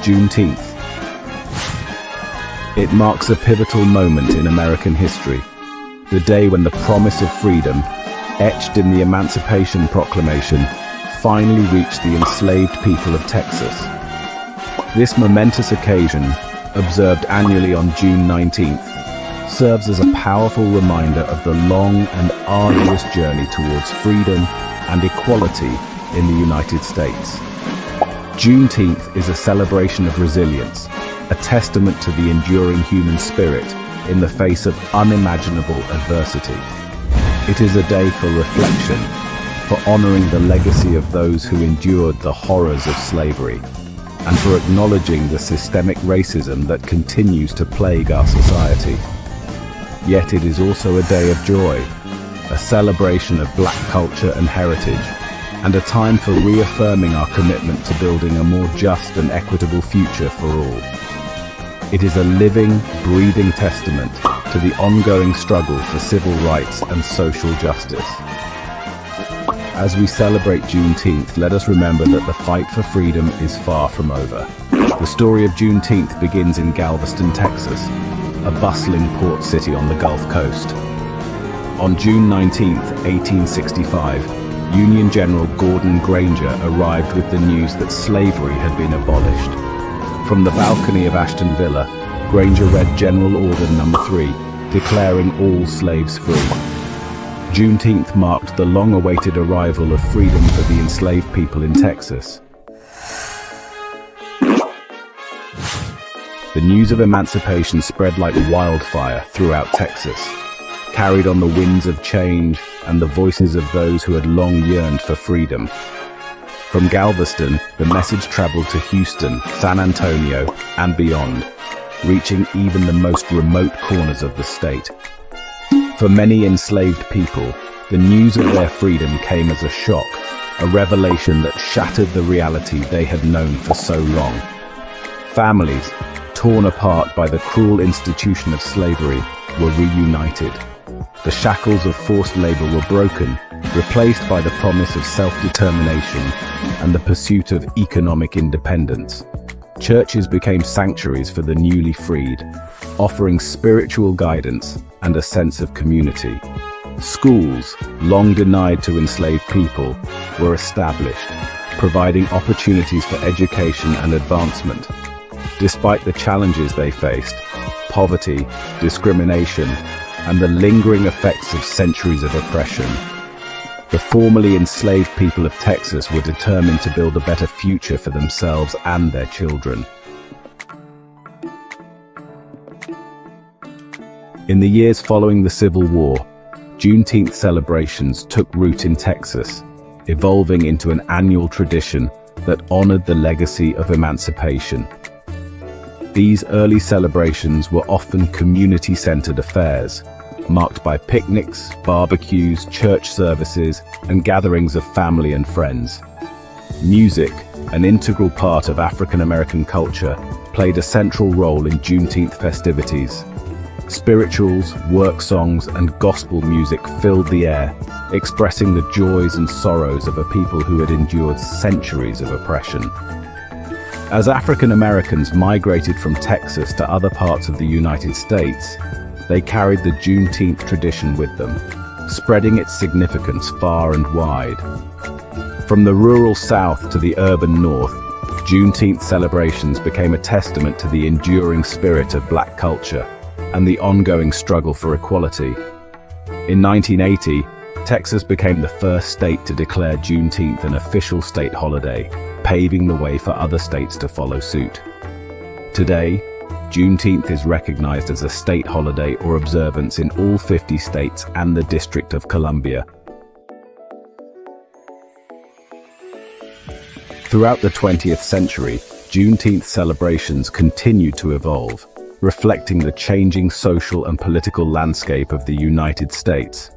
Juneteenth. It marks a pivotal moment in American history, the day when the promise of freedom, etched in the Emancipation Proclamation, finally reached the enslaved people of Texas. This momentous occasion, observed annually on June 19th, serves as a powerful reminder of the long and arduous journey towards freedom and equality in the United States. Juneteenth is a celebration of resilience, a testament to the enduring human spirit in the face of unimaginable adversity. It is a day for reflection, for honoring the legacy of those who endured the horrors of slavery, and for acknowledging the systemic racism that continues to plague our society. Yet it is also a day of joy, a celebration of Black culture and heritage, and a time for reaffirming our commitment to building a more just and equitable future for all. It is a living, breathing testament to the ongoing struggle for civil rights and social justice. As we celebrate Juneteenth, let us remember that the fight for freedom is far from over. The story of Juneteenth begins in Galveston, Texas, a bustling port city on the Gulf Coast. On June 19, 1865, Union General Gordon Granger arrived with the news that slavery had been abolished. From the balcony of Ashton Villa, Granger read General Order No. 3, declaring all slaves free. Juneteenth marked the long-awaited arrival of freedom for the enslaved people in Texas. The news of emancipation spread like wildfire throughout Texas, carried on the winds of change and the voices of those who had long yearned for freedom. From Galveston, the message traveled to Houston, San Antonio, and beyond, reaching even the most remote corners of the state. For many enslaved people, the news of their freedom came as a shock, a revelation that shattered the reality they had known for so long. Families, torn apart by the cruel institution of slavery, were reunited. The shackles of forced labor were broken, replaced by the promise of self-determination and the pursuit of economic independence. Churches became sanctuaries for the newly freed, offering spiritual guidance and a sense of community. Schools, long denied to enslaved people, were established, providing opportunities for education and advancement. Despite the challenges they faced, poverty, discrimination, and the lingering effects of centuries of oppression, the formerly enslaved people of Texas were determined to build a better future for themselves and their children. In the years following the Civil War, Juneteenth celebrations took root in Texas, evolving into an annual tradition that honored the legacy of emancipation. These early celebrations were often community-centered affairs, marked by picnics, barbecues, church services, and gatherings of family and friends. Music, an integral part of African American culture, played a central role in Juneteenth festivities. Spirituals, work songs, and gospel music filled the air, expressing the joys and sorrows of a people who had endured centuries of oppression. As African Americans migrated from Texas to other parts of the United States, they carried the Juneteenth tradition with them. spreading its significance far and wide. From the rural south to the urban north, Juneteenth celebrations became a testament to the enduring spirit of Black culture and the ongoing struggle for equality. In 1980, Texas became the first state to declare Juneteenth an official state holiday, paving the way for other states to follow suit. Today, Juneteenth is recognized as a state holiday or observance in all 50 states and the District of Columbia. Throughout the 20th century, Juneteenth celebrations continued to evolve, reflecting the changing social and political landscape of the United States.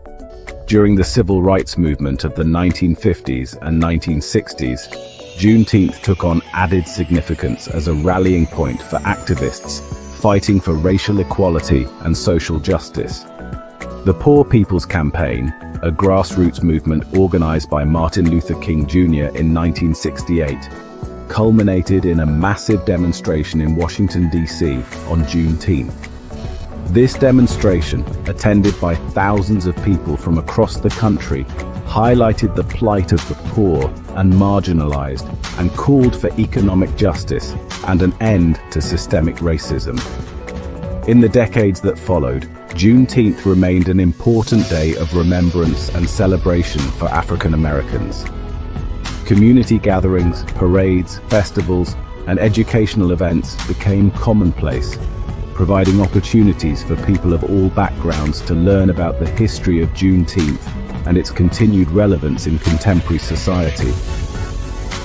During the civil rights movement of the 1950s and 1960s, Juneteenth took on added significance as a rallying point for activists fighting for racial equality and social justice. The Poor People's Campaign, a grassroots movement organized by Martin Luther King Jr. in 1968, culminated in a massive demonstration in Washington, D.C. on Juneteenth. This demonstration, attended by thousands of people from across the country, highlighted the plight of the poor and marginalized and called for economic justice and an end to systemic racism. In the decades that followed, Juneteenth remained an important day of remembrance and celebration for African Americans. Community gatherings, parades, festivals, and educational events became commonplace, providing opportunities for people of all backgrounds to learn about the history of Juneteenth and its continued relevance in contemporary society.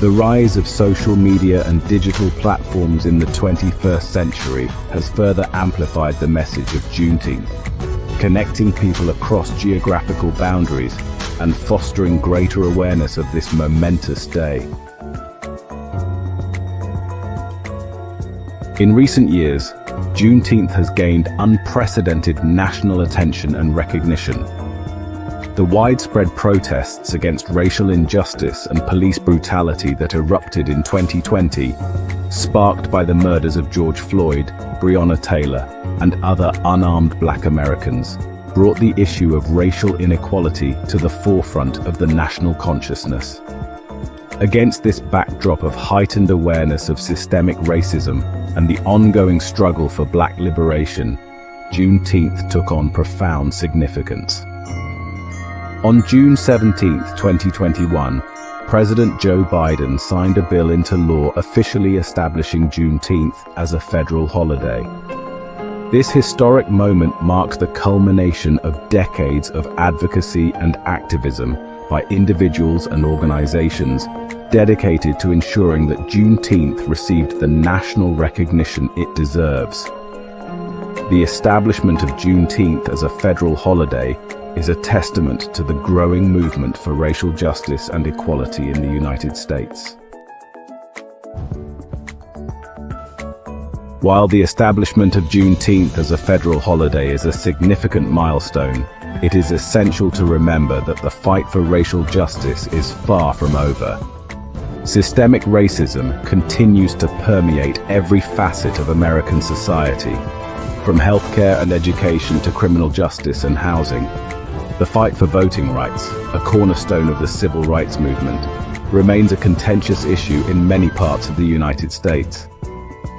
The rise of social media and digital platforms in the 21st century has further amplified the message of Juneteenth, connecting people across geographical boundaries and fostering greater awareness of this momentous day. In recent years, Juneteenth has gained unprecedented national attention and recognition. The widespread protests against racial injustice and police brutality that erupted in 2020, sparked by the murders of George Floyd, Breonna Taylor, and other unarmed Black Americans, brought the issue of racial inequality to the forefront of the national consciousness. Against this backdrop of heightened awareness of systemic racism and the ongoing struggle for Black liberation, Juneteenth took on profound significance. On June 17, 2021, President Joe Biden signed a bill into law officially establishing Juneteenth as a federal holiday. This historic moment marks the culmination of decades of advocacy and activism by individuals and organizations dedicated to ensuring that Juneteenth received the national recognition it deserves. The establishment of Juneteenth as a federal holiday is a testament to the growing movement for racial justice and equality in the United States. While the establishment of Juneteenth as a federal holiday is a significant milestone, it is essential to remember that the fight for racial justice is far from over. Systemic racism continues to permeate every facet of American society, from healthcare and education to criminal justice and housing. The fight for voting rights, a cornerstone of the civil rights movement, remains a contentious issue in many parts of the United States.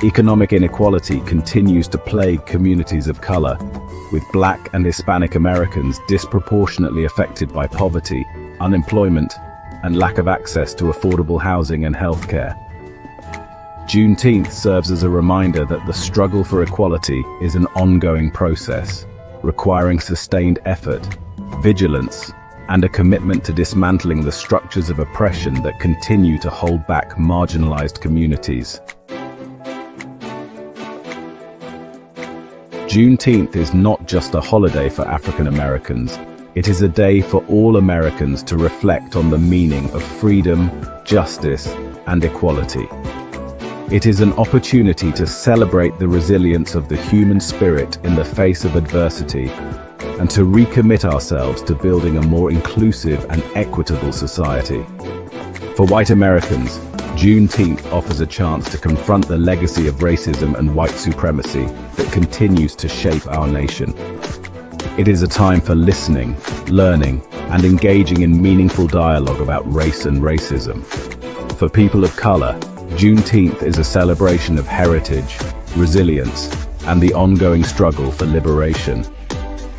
Economic inequality continues to plague communities of color, with Black and Hispanic Americans disproportionately affected by poverty, unemployment, and lack of access to affordable housing and healthcare. Juneteenth serves as a reminder that the struggle for equality is an ongoing process, requiring sustained effort, vigilance, and a commitment to dismantling the structures of oppression that continue to hold back marginalized communities. Juneteenth is not just a holiday for African Americans. It is a day for all Americans to reflect on the meaning of freedom, justice, and equality. It is an opportunity to celebrate the resilience of the human spirit in the face of adversity and to recommit ourselves to building a more inclusive and equitable society. For white Americans, Juneteenth offers a chance to confront the legacy of racism and white supremacy that continues to shape our nation. It is a time for listening, learning, and engaging in meaningful dialogue about race and racism. For people of color, Juneteenth is a celebration of heritage, resilience, and the ongoing struggle for liberation.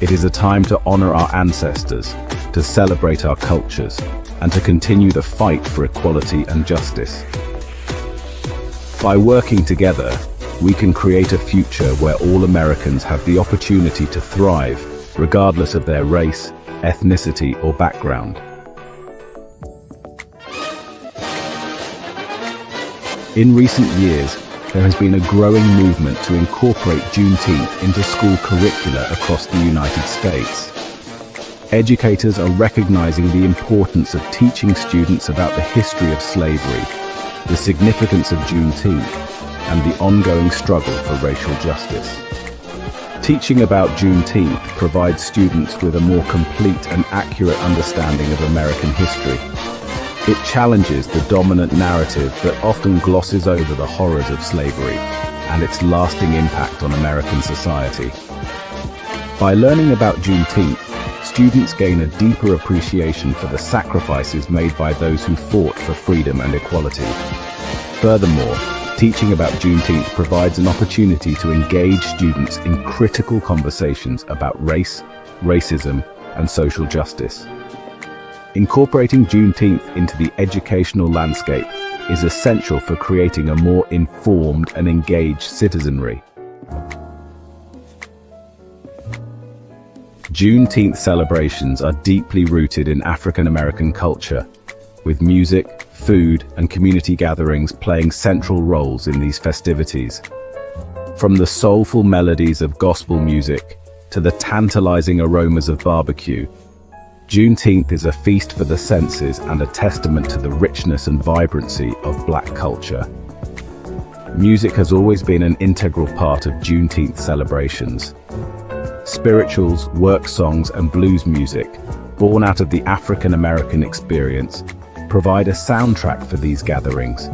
It is a time to honor our ancestors, to celebrate our cultures, and to continue the fight for equality and justice. By working together, we can create a future where all Americans have the opportunity to thrive, regardless of their race, ethnicity, or background. In recent years, there has been a growing movement to incorporate Juneteenth into school curricula across the United States. Educators are recognizing the importance of teaching students about the history of slavery, the significance of Juneteenth, and the ongoing struggle for racial justice. Teaching about Juneteenth provides students with a more complete and accurate understanding of American history. It challenges the dominant narrative that often glosses over the horrors of slavery and its lasting impact on American society. By learning about Juneteenth, students gain a deeper appreciation for the sacrifices made by those who fought for freedom and equality. Furthermore, teaching about Juneteenth provides an opportunity to engage students in critical conversations about race, racism, and social justice. Incorporating Juneteenth into the educational landscape is essential for creating a more informed and engaged citizenry. Juneteenth celebrations are deeply rooted in African American culture, with music, food, and community gatherings playing central roles in these festivities. From the soulful melodies of gospel music to the tantalizing aromas of barbecue, Juneteenth is a feast for the senses and a testament to the richness and vibrancy of Black culture. Music has always been an integral part of Juneteenth celebrations. Spirituals, work songs, and blues music, born out of the African American experience, provide a soundtrack for these gatherings,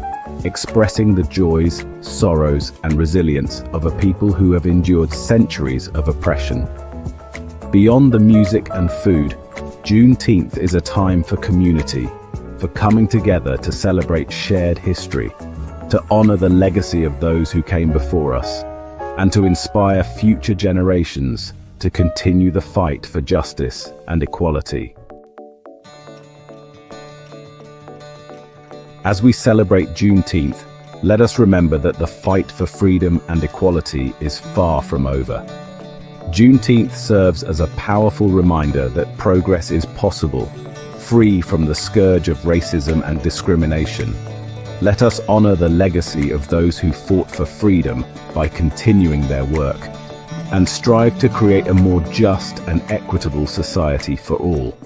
expressing the joys, sorrows, and resilience of a people who have endured centuries of oppression. Beyond the music and food, Juneteenth is a time for community, for coming together to celebrate shared history, to honor the legacy of those who came before us, and to inspire future generations to continue the fight for justice and equality. As we celebrate Juneteenth, let us remember that the fight for freedom and equality is far from over. Juneteenth serves as a powerful reminder that progress is possible, free from the scourge of racism and discrimination. Let us honor the legacy of those who fought for freedom by continuing their work, and strive to create a more just and equitable society for all.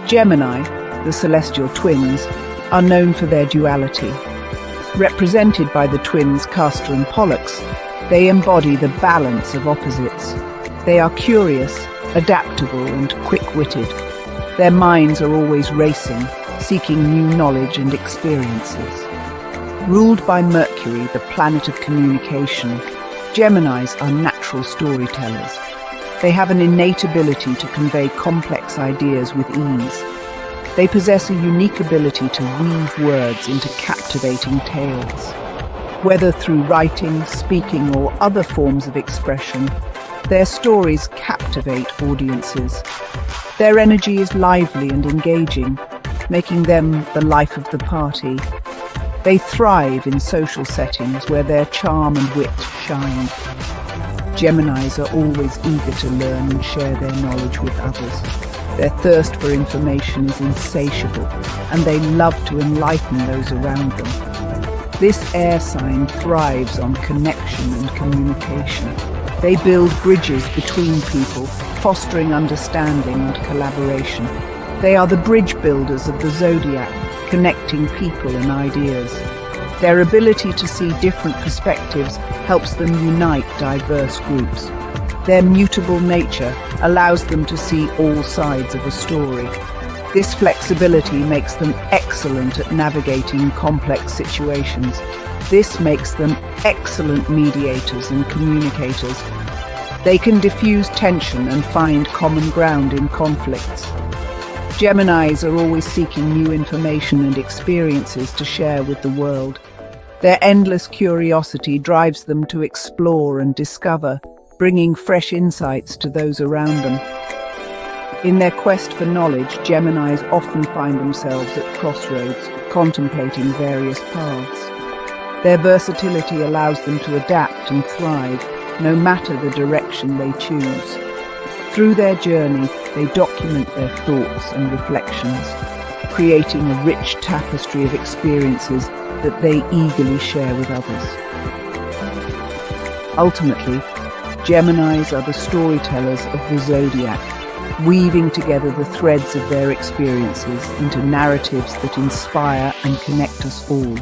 Gemini, the celestial twins, are known for their duality. Represented by the twins Castor and Pollux, they embody the balance of opposites. They are curious, adaptable, and quick-witted. Their minds are always racing, seeking new knowledge and experiences. Ruled by Mercury, the planet of communication, Geminis are natural storytellers. They have an innate ability to convey complex ideas with ease. They possess a unique ability to weave words into captivating tales. Whether through writing, speaking, or other forms of expression, their stories captivate audiences. Their energy is lively and engaging, making them the life of the party. They thrive in social settings where their charm and wit shine. Geminis are always eager to learn and share their knowledge with others. Their thirst for information is insatiable, and they love to enlighten those around them. This air sign thrives on connection and communication. They build bridges between people, fostering understanding and collaboration. They are the bridge builders of the zodiac, connecting people and ideas. Their ability to see different perspectives helps them unite diverse groups. Their mutable nature allows them to see all sides of a story. This flexibility makes them excellent at navigating complex situations. This makes them excellent mediators and communicators. They can diffuse tension and find common ground in conflicts. Geminis are always seeking new information and experiences to share with the world. Their endless curiosity drives them to explore and discover, bringing fresh insights to those around them. In their quest for knowledge, Geminis often find themselves at crossroads, contemplating various paths. Their versatility allows them to adapt and thrive, no matter the direction they choose. Through their journey, they document their thoughts and reflections, creating a rich tapestry of experiences that they eagerly share with others. Ultimately, Geminis are the storytellers of the zodiac, weaving together the threads of their experiences into narratives that inspire and connect us all.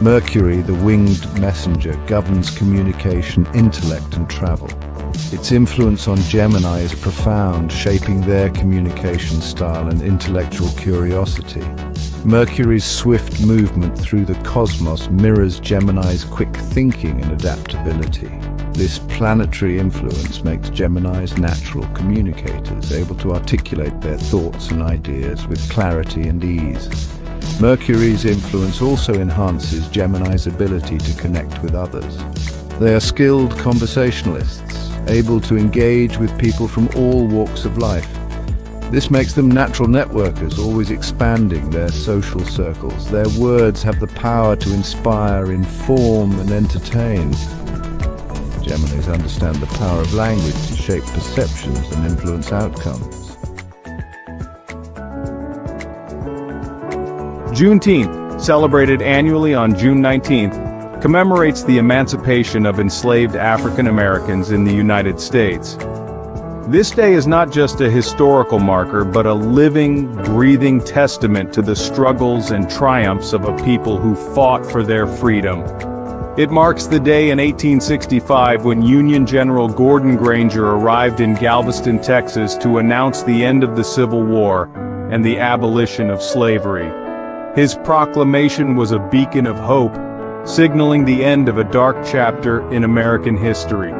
Mercury, the winged messenger, governs communication, intellect, and travel. Its influence on Gemini is profound, shaping their communication style and intellectual curiosity. Mercury's swift movement through the cosmos mirrors Gemini's quick thinking and adaptability. This planetary influence makes Geminis natural communicators, able to articulate their thoughts and ideas with clarity and ease. Mercury's influence also enhances Gemini's ability to connect with others. They are skilled conversationalists, able to engage with people from all walks of life. This makes them natural networkers, always expanding their social circles. Their words have the power to inspire, inform, and entertain. Geminis understand the power of language to shape perceptions and influence outcomes. Juneteenth, celebrated annually on June 19th, commemorates the emancipation of enslaved African Americans in the United States. This day is not just a historical marker, but a living, breathing testament to the struggles and triumphs of a people who fought for their freedom. It marks the day in 1865 when Union General Gordon Granger arrived in Galveston, Texas to announce the end of the Civil War and the abolition of slavery. His proclamation was a beacon of hope, signaling the end of a dark chapter in American history.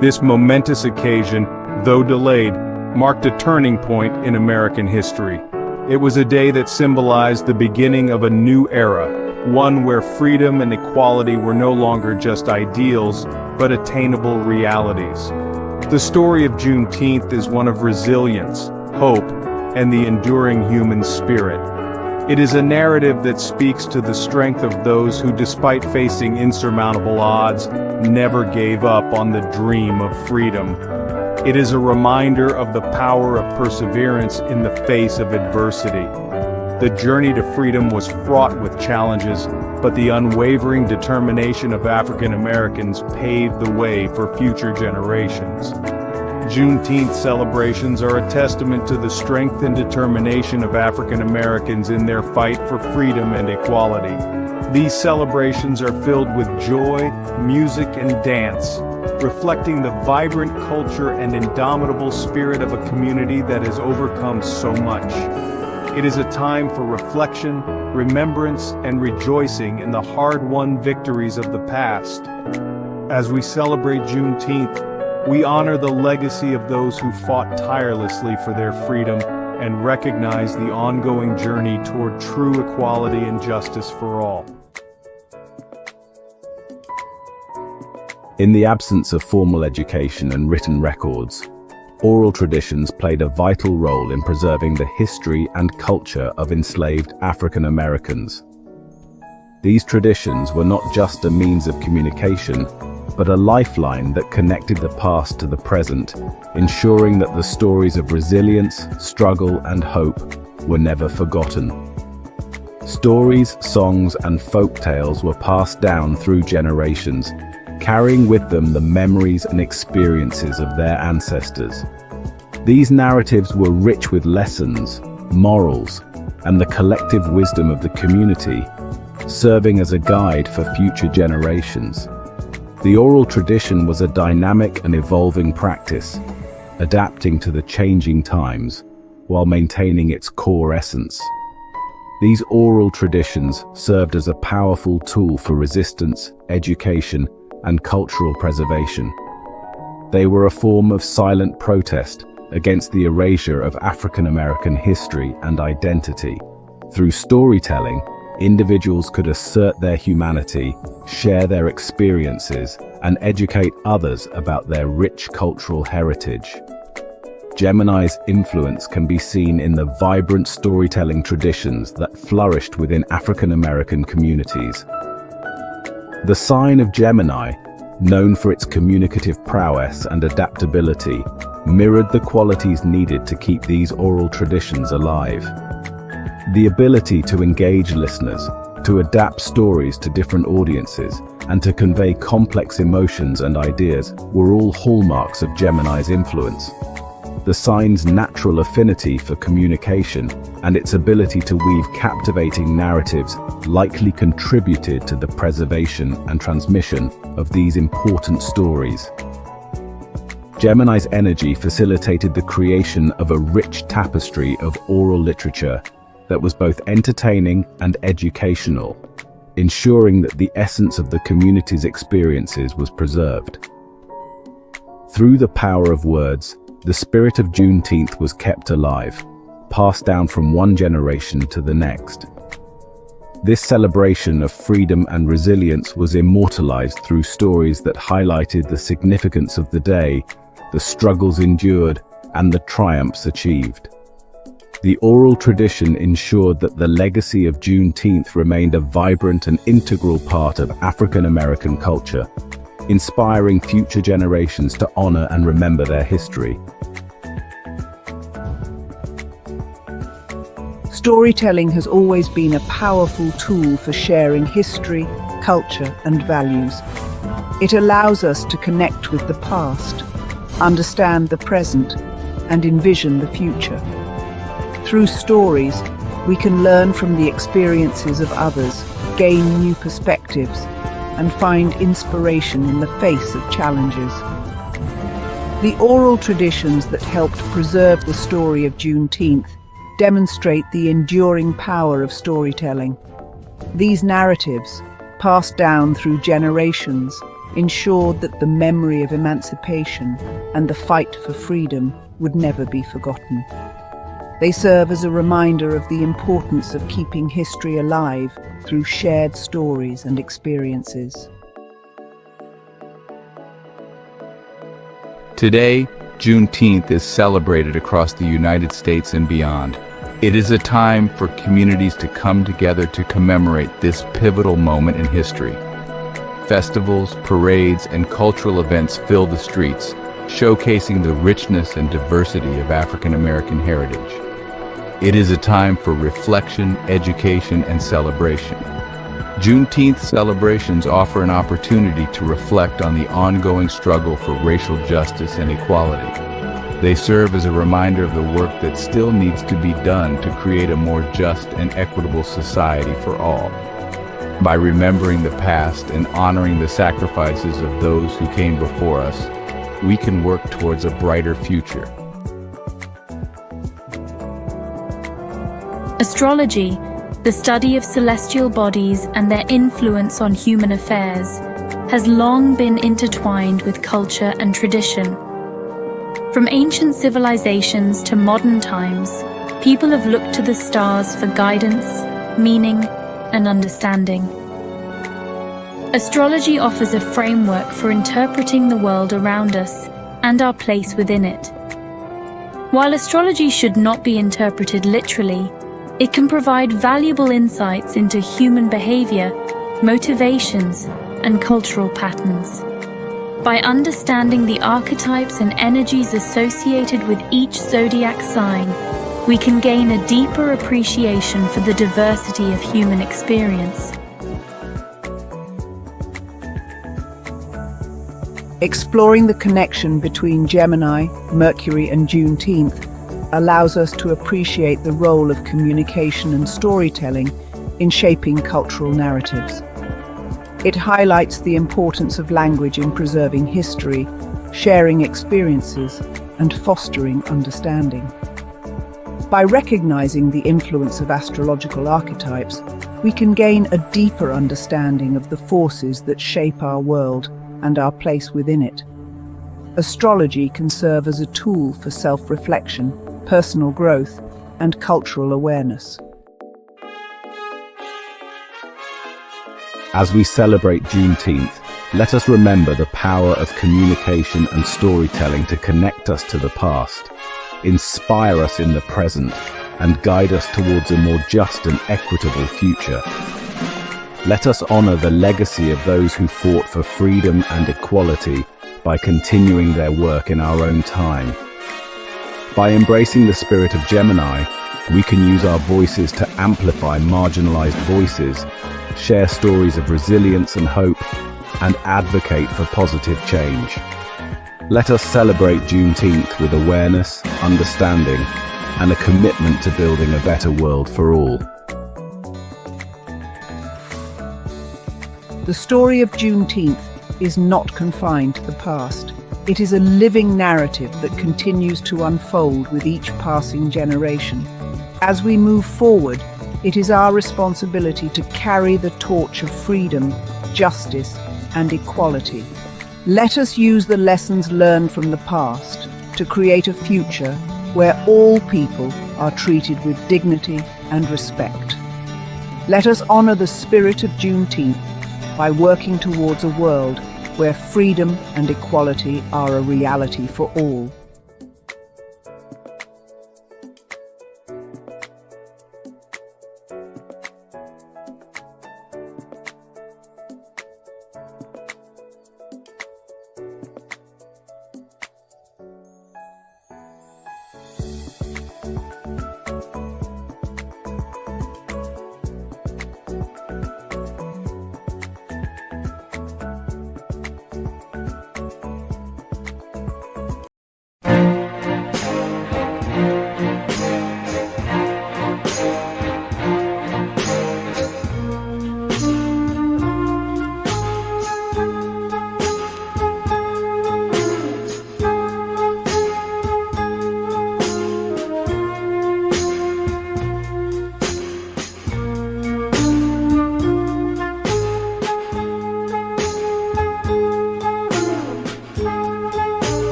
This momentous occasion, though delayed, marked a turning point in American history. It was a day that symbolized the beginning of a new era, one where freedom and equality were no longer just ideals, but attainable realities. The story of Juneteenth is one of resilience, hope, and the enduring human spirit. It is a narrative that speaks to the strength of those who, despite facing insurmountable odds, never gave up on the dream of freedom. It is a reminder of the power of perseverance in the face of adversity. The journey to freedom was fraught with challenges, but the unwavering determination of African Americans paved the way for future generations. Juneteenth celebrations are a testament to the strength and determination of African Americans in their fight for freedom and equality. These celebrations are filled with joy, music, and dance, reflecting the vibrant culture and indomitable spirit of a community that has overcome so much. It is a time for reflection, remembrance, and rejoicing in the hard-won victories of the past. As we celebrate Juneteenth, we honor the legacy of those who fought tirelessly for their freedom and recognize the ongoing journey toward true equality and justice for all. In the absence of formal education and written records, oral traditions played a vital role in preserving the history and culture of enslaved African Americans. These traditions were not just a means of communication, but a lifeline that connected the past to the present, ensuring that the stories of resilience, struggle, and hope were never forgotten. Stories, songs, and folk tales were passed down through generations, carrying with them the memories and experiences of their ancestors. These narratives were rich with lessons, morals, and the collective wisdom of the community, serving as a guide for future generations. The oral tradition was a dynamic and evolving practice, adapting to the changing times while maintaining its core essence. These oral traditions served as a powerful tool for resistance, education, and cultural preservation. They were a form of silent protest against the erasure of African American history and identity. Through storytelling, individuals could assert their humanity, share their experiences, and educate others about their rich cultural heritage. Gemini's influence can be seen in the vibrant storytelling traditions that flourished within African American communities. The sign of Gemini, known for its communicative prowess and adaptability, mirrored the qualities needed to keep these oral traditions alive. The ability to engage listeners, to adapt stories to different audiences, and to convey complex emotions and ideas were all hallmarks of Gemini's influence. The sign's natural affinity for communication and its ability to weave captivating narratives likely contributed to the preservation and transmission of these important stories. Gemini's energy facilitated the creation of a rich tapestry of oral literature that was both entertaining and educational, ensuring that the essence of the community's experiences was preserved. Through the power of words, the spirit of Juneteenth was kept alive, passed down from one generation to the next. This celebration of freedom and resilience was immortalized through stories that highlighted the significance of the day, the struggles endured, and the triumphs achieved. The oral tradition ensured that the legacy of Juneteenth remained a vibrant and integral part of African American culture, inspiring future generations to honor and remember their history. Storytelling has always been a powerful tool for sharing history, culture, and values. It allows us to connect with the past, understand the present, and envision the future. Through stories, we can learn from the experiences of others, gain new perspectives, and find inspiration in the face of challenges. The oral traditions that helped preserve the story of Juneteenth demonstrate the enduring power of storytelling. These narratives, passed down through generations, ensured that the memory of emancipation and the fight for freedom would never be forgotten. They serve as a reminder of the importance of keeping history alive through shared stories and experiences. Today, Juneteenth is celebrated across the United States and beyond. It is a time for communities to come together to commemorate this pivotal moment in history. Festivals, parades, and cultural events fill the streets, showcasing the richness and diversity of African American heritage. It is a time for reflection, education, and celebration. Juneteenth celebrations offer an opportunity to reflect on the ongoing struggle for racial justice and equality. They serve as a reminder of the work that still needs to be done to create a more just and equitable society for all. By remembering the past and honoring the sacrifices of those who came before us, we can work towards a brighter future. Astrology, the study of celestial bodies and their influence on human affairs, has long been intertwined with culture and tradition. From ancient civilizations to modern times, people have looked to the stars for guidance, meaning, and understanding. Astrology offers a framework for interpreting the world around us and our place within it. While astrology should not be interpreted literally, it can provide valuable insights into human behavior, motivations, and cultural patterns. By understanding the archetypes and energies associated with each zodiac sign, we can gain a deeper appreciation for the diversity of human experience. Exploring the connection between Gemini, Mercury, and Juneteenth, allows us to appreciate the role of communication and storytelling in shaping cultural narratives. It highlights the importance of language in preserving history, sharing experiences, and fostering understanding. By recognizing the influence of astrological archetypes, we can gain a deeper understanding of the forces that shape our world and our place within it. Astrology can serve as a tool for self-reflection, personal growth, and cultural awareness. As we celebrate Juneteenth, let us remember the power of communication and storytelling to connect us to the past, inspire us in the present, and guide us towards a more just and equitable future. Let us honor the legacy of those who fought for freedom and equality by continuing their work in our own time. By embracing the spirit of Gemini, we can use our voices to amplify marginalized voices, share stories of resilience and hope, and advocate for positive change. Let us celebrate Juneteenth with awareness, understanding, and a commitment to building a better world for all. The story of Juneteenth is not confined to the past. It is a living narrative that continues to unfold with each passing generation. As we move forward, it is our responsibility to carry the torch of freedom, justice, and equality. Let us use the lessons learned from the past to create a future where all people are treated with dignity and respect. Let us honor the spirit of Juneteenth by working towards a world where freedom and equality are a reality for all.